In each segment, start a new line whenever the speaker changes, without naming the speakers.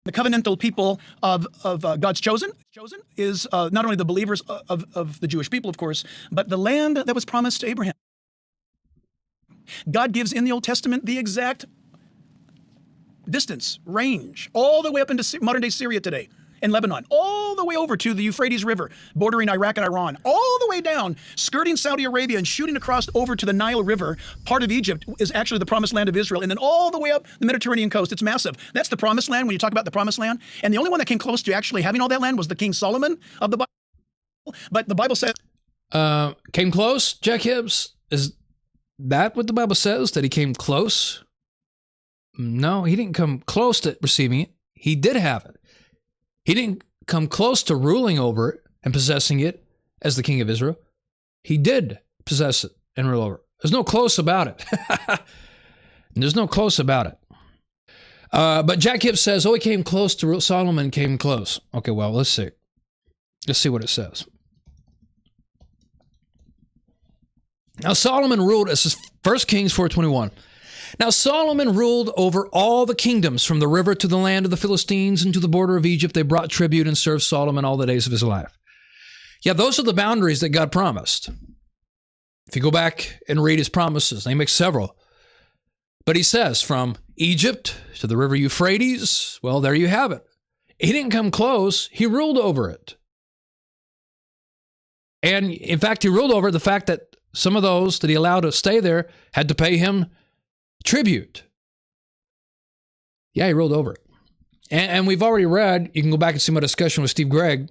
The covenantal people of God's chosen is not only the believers of the Jewish people, of course, but the land that was promised to Abraham. God gives in the Old Testament the exact distance, range, all the way up into modern-day Syria today, in Lebanon, all the way over to the Euphrates River, bordering Iraq and Iran, all the way down, skirting Saudi Arabia and shooting across over to the Nile River. Part of Egypt is actually the promised land of Israel, and then all the way up the Mediterranean coast. It's massive. That's the promised land when you talk about the promised land. And the only one that came close to actually having all that land was the King Solomon of the Bible. But the Bible says...
Came close, Jack Hibbs? Is that what the Bible says, that he came close? No, he didn't come close to receiving it. He did have it. He didn't come close to ruling over it and possessing it as the king of Israel. He did possess it and rule over it. There's no close about it. There's no close about it. But Jack Hibbs says, he came close to rule. Solomon came close. Okay, well, let's see. Let's see what it says. Now, Solomon ruled, this is 1 Kings 4:21. Now Solomon ruled over all the kingdoms from the river to the land of the Philistines and to the border of Egypt. They brought tribute and served Solomon all the days of his life. Yeah, those are the boundaries that God promised. If you go back and read his promises, they make several. But he says from Egypt to the river Euphrates, well, there you have it. He didn't come close. He ruled over it. And in fact, he ruled over the fact that some of those that he allowed to stay there had to pay him tribute. Yeah, he ruled over it. And we've already read, you can go back and see my discussion with Steve Gregg,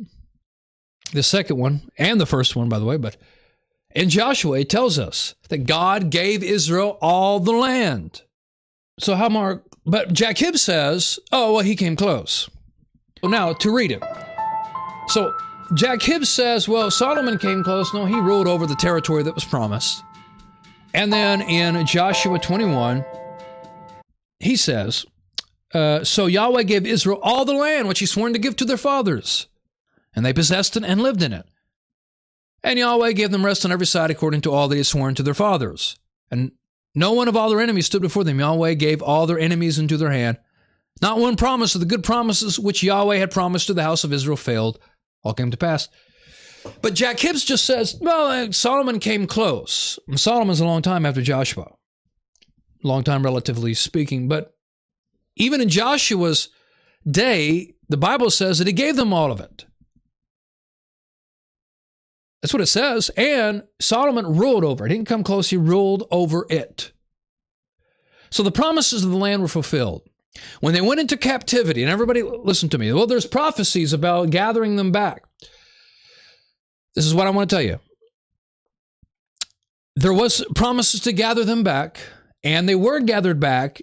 the second one, and the first one, by the way, but in Joshua, it tells us that God gave Israel all the land. So how more, but Jack Hibbs says, he came close. Well, now, to read it. So Jack Hibbs says, Solomon came close. No, he ruled over the territory that was promised. And then in Joshua 21, he says, so Yahweh gave Israel all the land which he sworn to give to their fathers, and they possessed it and lived in it. And Yahweh gave them rest on every side according to all that he had sworn to their fathers. And no one of all their enemies stood before them. Yahweh gave all their enemies into their hand. Not one promise of the good promises which Yahweh had promised to the house of Israel failed. All came to pass. But Jack Hibbs just says, Solomon came close. And Solomon's a long time after Joshua. Long time, relatively speaking. But even in Joshua's day, the Bible says that he gave them all of it. That's what it says. And Solomon ruled over it. He didn't come close. He ruled over it. So the promises of the land were fulfilled. When they went into captivity, and everybody listen to me. Well, there's prophecies about gathering them back. This is what I want to tell you. There was promises to gather them back, and they were gathered back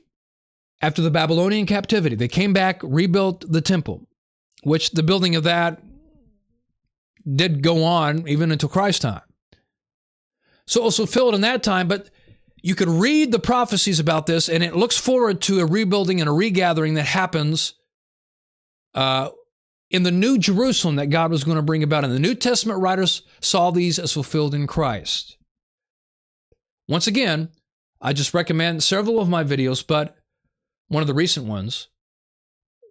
after the Babylonian captivity. They came back, rebuilt the temple, which the building of that did go on even until Christ's time. So it was fulfilled in that time, but you could read the prophecies about this, and it looks forward to a rebuilding and a regathering that happens in the New Jerusalem that God was going to bring about. And the New Testament writers saw these as fulfilled in Christ. Once again, I just recommend several of my videos, but one of the recent ones,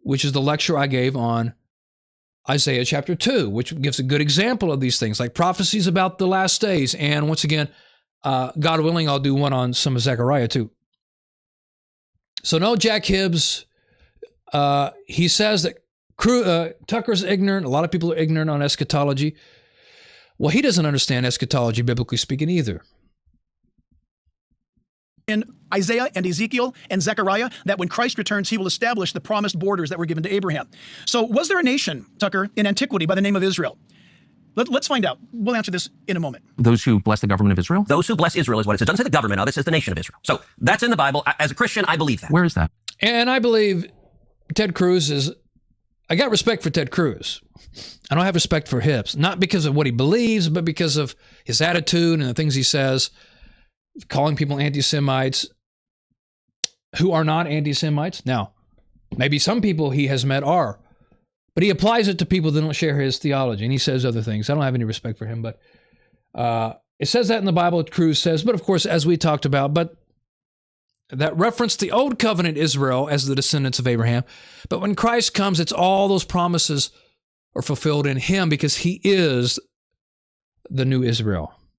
which is the lecture I gave on Isaiah chapter 2, which gives a good example of these things, like prophecies about the last days. And once again, God willing, I'll do one on some of Zechariah too. So no, Jack Hibbs, he says that Tucker's ignorant. A lot of people are ignorant on eschatology. Well, he doesn't understand eschatology, biblically speaking, either.
In Isaiah and Ezekiel and Zechariah, that when Christ returns, he will establish the promised borders that were given to Abraham. So was there a nation, Tucker, in antiquity by the name of Israel? Let's find out. We'll answer this in a moment.
Those who bless the government of Israel?
Those who bless Israel is what it says. It doesn't say the government of it, it says the nation of Israel. So that's in the Bible. As a Christian, I believe that.
Where is that?
And I believe Ted Cruz is, I got respect for Ted Cruz. I don't have respect for Hibbs, not because of what he believes, but because of his attitude and the things he says, calling people anti-Semites who are not anti-Semites. Now, maybe some people he has met are, but he applies it to people that don't share his theology, and he says other things. I don't have any respect for him, but it says that in the Bible, Cruz says, but of course, as we talked about, but that reference the old covenant Israel as the descendants of Abraham. But when Christ comes, it's all those promises are fulfilled in him because he is the new Israel.